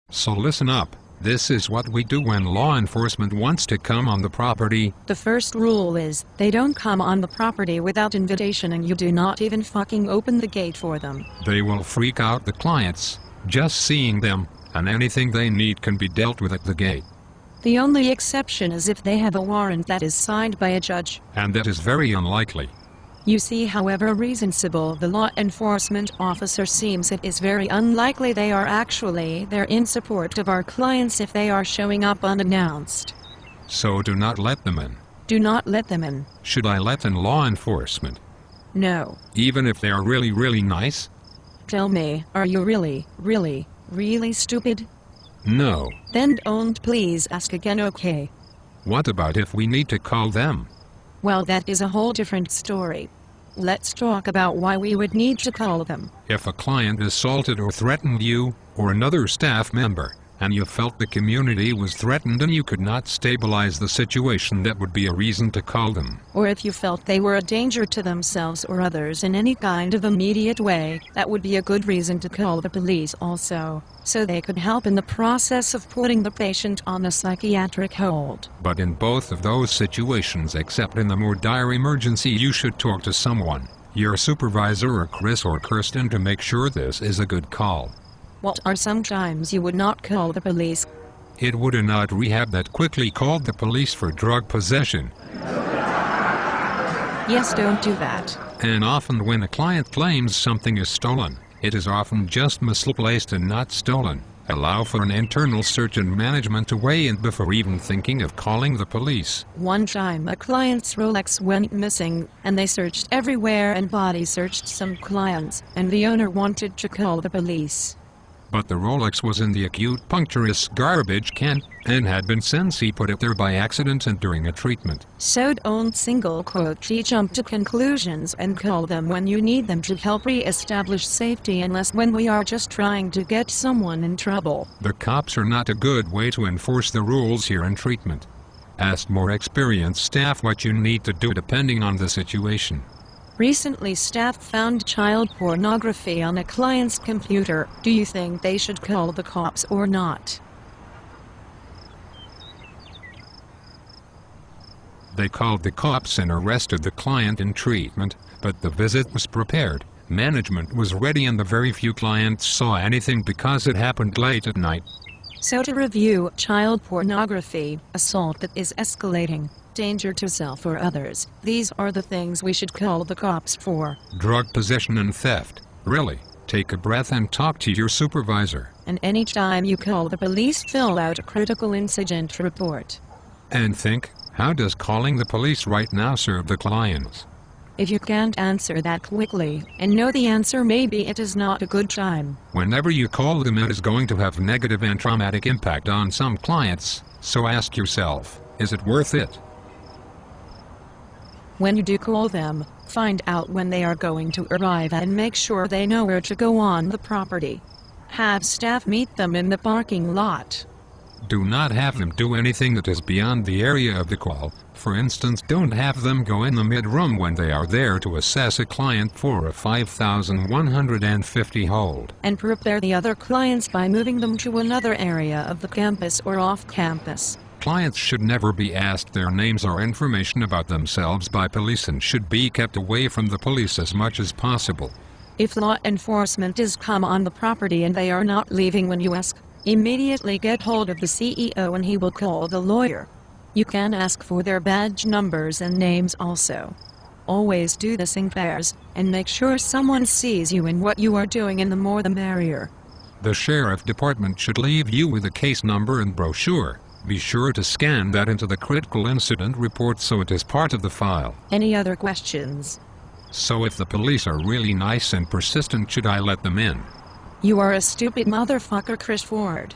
So listen up. This is what we do when law enforcement wants to come on the property. The first rule is, they don't come on the property without invitation and you do not even fucking open the gate for them. They will freak out the clients, just seeing them, and anything they need can be dealt with at the gate. The only exception is if they have a warrant that is signed by a judge. And that is very unlikely. You see, however reasonable the law enforcement officer seems, it is very unlikely they are actually there in support of our clients if they are showing up unannounced. So do not let them in. Do not let them in. Should I let in law enforcement? No. Even if they are really nice? Tell me, are you really stupid? No. Then don't please ask again, okay? What about if we need to call them? Well, that is a whole different story. Let's talk about why we would need to call them. If a client assaulted or threatened you, or another staff member, and you felt the community was threatened and you could not stabilize the situation, that would be a reason to call them. Or if you felt they were a danger to themselves or others in any kind of immediate way, that would be a good reason to call the police also, so they could help in the process of putting the patient on a psychiatric hold. But in both of those situations, except in the more dire emergency, you should talk to someone, your supervisor or Chris or Kirsten, to make sure this is a good call. What are some times you would not call the police? It would not rehab that quickly called the police for drug possession. Yes, don't do that. And often when a client claims something is stolen, it is often just misplaced and not stolen. Allow for an internal search and management to weigh in before even thinking of calling the police. One time a client's Rolex went missing, and they searched everywhere and body searched some clients, and the owner wanted to call the police. But the Rolex was in the acute puncturous garbage can, and had been since he put it there by accident and during a treatment. So don't single quote jump to conclusions and call them when you need them to help re-establish safety, unless when we are just trying to get someone in trouble. The cops are not a good way to enforce the rules here in treatment. Ask more experienced staff what you need to do depending on the situation. Recently, staff found child pornography on a client's computer. Do you think they should call the cops or not? They called the cops and arrested the client in treatment, but the visit was prepared. Management was ready and the very few clients saw anything because it happened late at night. So to review, child pornography, assault that is escalating, danger to self or others, these are the things we should call the cops for. Drug possession and theft. Really, take a breath and talk to your supervisor. And anytime you call the police, fill out a critical incident report. And think, how does calling the police right now serve the clients? If you can't answer that quickly, and know the answer, maybe it is not a good time. Whenever you call them, it is going to have negative and traumatic impact on some clients, so ask yourself, is it worth it? When you do call them, find out when they are going to arrive and make sure they know where to go on the property. Have staff meet them in the parking lot. Do not have them do anything that is beyond the area of the call. For instance, don't have them go in the mid-room when they are there to assess a client for a 5,150 hold. And prepare the other clients by moving them to another area of the campus or off campus. Clients should never be asked their names or information about themselves by police and should be kept away from the police as much as possible. If law enforcement is come on the property and they are not leaving when you ask, immediately get hold of the CEO and he will call the lawyer. You can ask for their badge numbers and names also. Always do this in pairs, and make sure someone sees you and what you are doing, and the more the merrier. The sheriff department should leave you with a case number and brochure. Be sure to scan that into the critical incident report so it is part of the file. Any other questions? So if the police are really nice and persistent, should I let them in? You are a stupid motherfucker, Chris Ford.